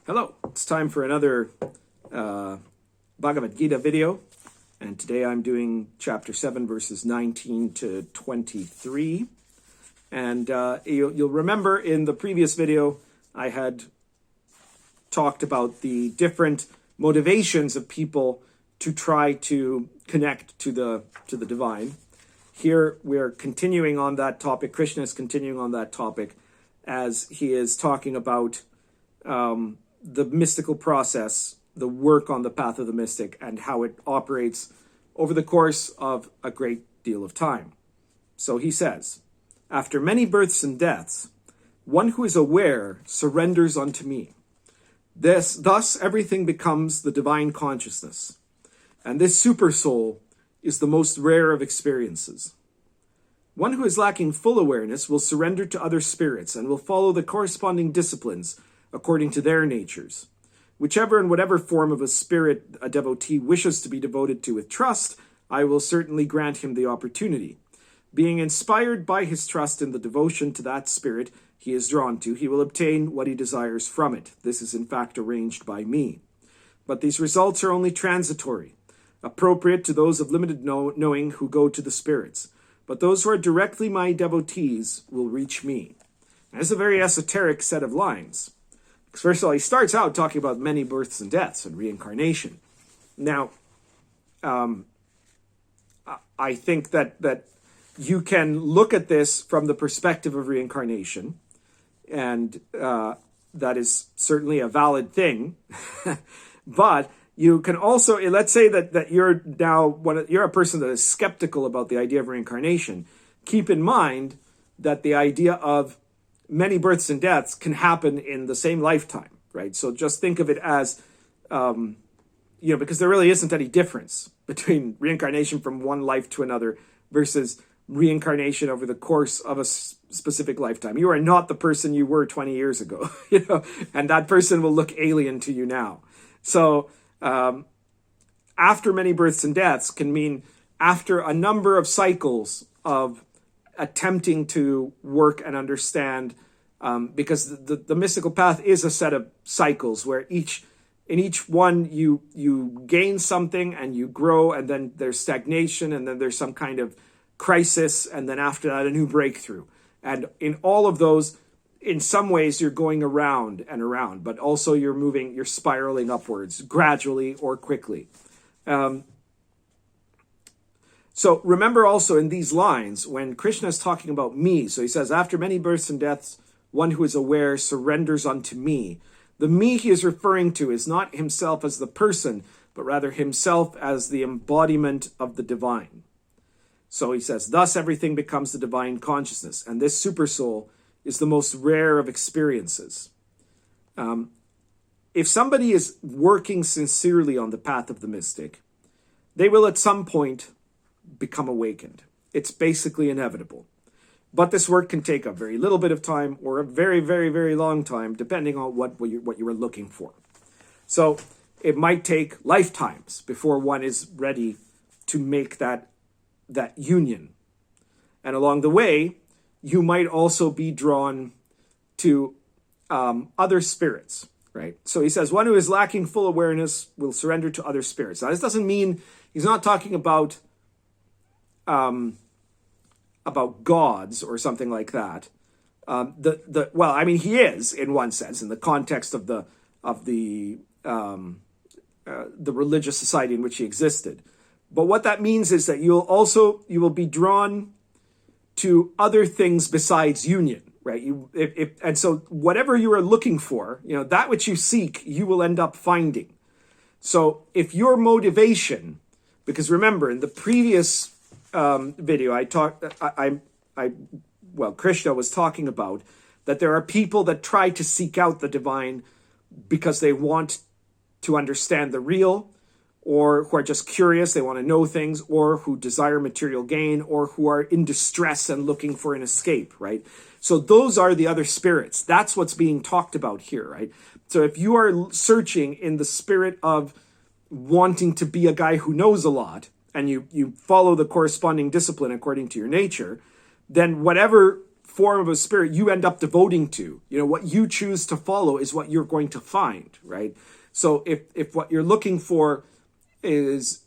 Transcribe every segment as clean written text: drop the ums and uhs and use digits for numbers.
Hello, it's time for another Bhagavad Gita video, and today I'm doing chapter 7, verses 19 to 23. And you'll remember in the previous video I had talked about the different motivations of people to try to connect to the divine. Here we're continuing on that topic. Krishna is continuing on that topic as he is talking about the mystical process, the work on the path of the mystic, and how it operates over the course of a great deal of time. So he says, after many births and deaths, one who is aware surrenders unto me. Thus everything becomes the divine consciousness. And this super soul is the most rare of experiences. One who is lacking full awareness will surrender to other spirits and will follow the corresponding disciplines according to their natures. Whichever and whatever form of a spirit a devotee wishes to be devoted to with trust, I will certainly grant him the opportunity. Being inspired by his trust in the devotion to that spirit he is drawn to, he will obtain what he desires from it. This is in fact arranged by me. But these results are only transitory, appropriate to those of limited knowing who go to the spirits. But those who are directly my devotees will reach me. This is a very esoteric set of lines. First of all, he starts out talking about many births and deaths and reincarnation. Now, I think that you can look at this from the perspective of reincarnation, and that is certainly a valid thing. But you can also, let's say that you're now you're a person that is skeptical about the idea of reincarnation. Keep in mind that the idea of many births and deaths can happen in the same lifetime, right? So just think of it as, because there really isn't any difference between reincarnation from one life to another versus reincarnation over the course of a specific lifetime. You are not the person you were 20 years ago, and that person will look alien to you now. So after many births and deaths can mean after a number of cycles of attempting to work and understand, because the mystical path is a set of cycles where in each one you gain something and you grow, and then there's stagnation, and then there's some kind of crisis, and then after that a new breakthrough. And in all of those, in some ways you're going around and around, but also you're spiraling upwards gradually or quickly. So remember also in these lines, when Krishna is talking about me, so he says, after many births and deaths, one who is aware surrenders unto me. The me he is referring to is not himself as the person, but rather himself as the embodiment of the divine. So he says, thus everything becomes the divine consciousness, and this super soul is the most rare of experiences. If somebody is working sincerely on the path of the mystic, they will at some point become awakened. It's basically inevitable. But this work can take a very little bit of time or a very, very, very long time, depending on what you were looking for. So it might take lifetimes before one is ready to make that union. And along the way, you might also be drawn to other spirits, right? So he says, one who is lacking full awareness will surrender to other spirits. Now, this doesn't mean he's not talking about gods or something like that. He is in one sense in the context of the religious society in which he existed. But what that means is that you will be drawn to other things besides union, right? And so whatever you are looking for, that which you seek, you will end up finding. So if your motivation, because remember in the previous video, Krishna was talking about that there are people that try to seek out the divine because they want to understand the real, or who are just curious, they want to know things, or who desire material gain, or who are in distress and looking for an escape, right? So those are the other spirits. That's what's being talked about here, right? So if you are searching in the spirit of wanting to be a guy who knows a lot, and you follow the corresponding discipline according to your nature, then whatever form of a spirit you end up devoting to. What you choose to follow is what you're going to find, right? So if what you're looking for is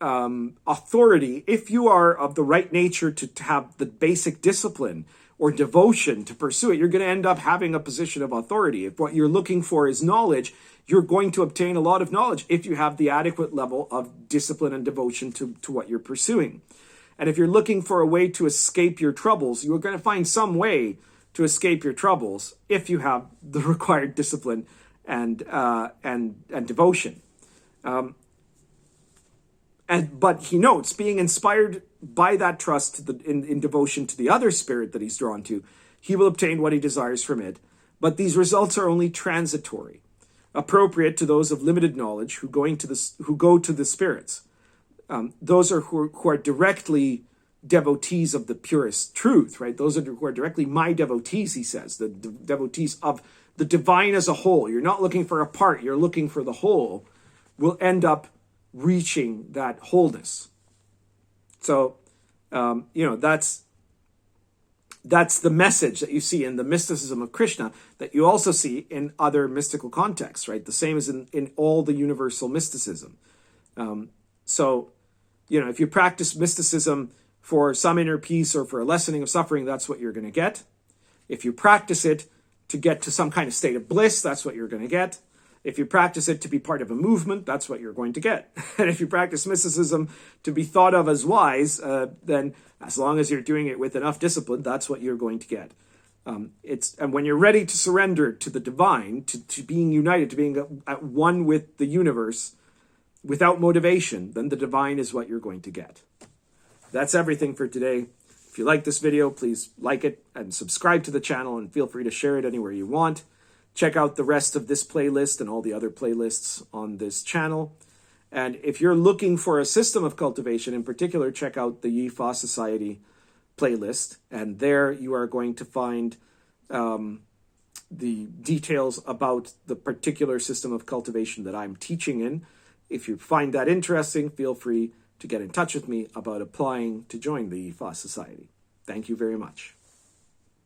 authority, if you are of the right nature to have the basic discipline or devotion to pursue it, you're going to end up having a position of authority. If what you're looking for is knowledge, you're going to obtain a lot of knowledge if you have the adequate level of discipline and devotion to what you're pursuing. And if you're looking for a way to escape your troubles, you're going to find some way to escape your troubles if you have the required discipline and devotion. But he notes, being inspired by that trust in devotion to the other spirit that he's drawn to, he will obtain what he desires from it. But these results are only transitory, appropriate to those of limited knowledge who go to the spirits. Those are who are directly devotees of the purest truth, right? Those are who are directly my devotees, he says, the devotees of the divine as a whole. You're not looking for a part, you're looking for the whole, will end up reaching that wholeness. So, that's the message that you see in the mysticism of Krishna that you also see in other mystical contexts, right? The same as in all the universal mysticism. So, if you practice mysticism for some inner peace or for a lessening of suffering, that's what you're going to get. If you practice it to get to some kind of state of bliss, that's what you're going to get. If you practice it to be part of a movement, that's what you're going to get. And if you practice mysticism to be thought of as wise, then as long as you're doing it with enough discipline, that's what you're going to get. And when you're ready to surrender to the divine, to being united, to being at one with the universe without motivation, then the divine is what you're going to get. That's everything for today. If you like this video, please like it and subscribe to the channel, and feel free to share it anywhere you want. Check out the rest of this playlist and all the other playlists on this channel. And if you're looking for a system of cultivation in particular, check out the Yifa Society playlist. And there you are going to find the details about the particular system of cultivation that I'm teaching in. If you find that interesting, feel free to get in touch with me about applying to join the Yifa Society. Thank you very much.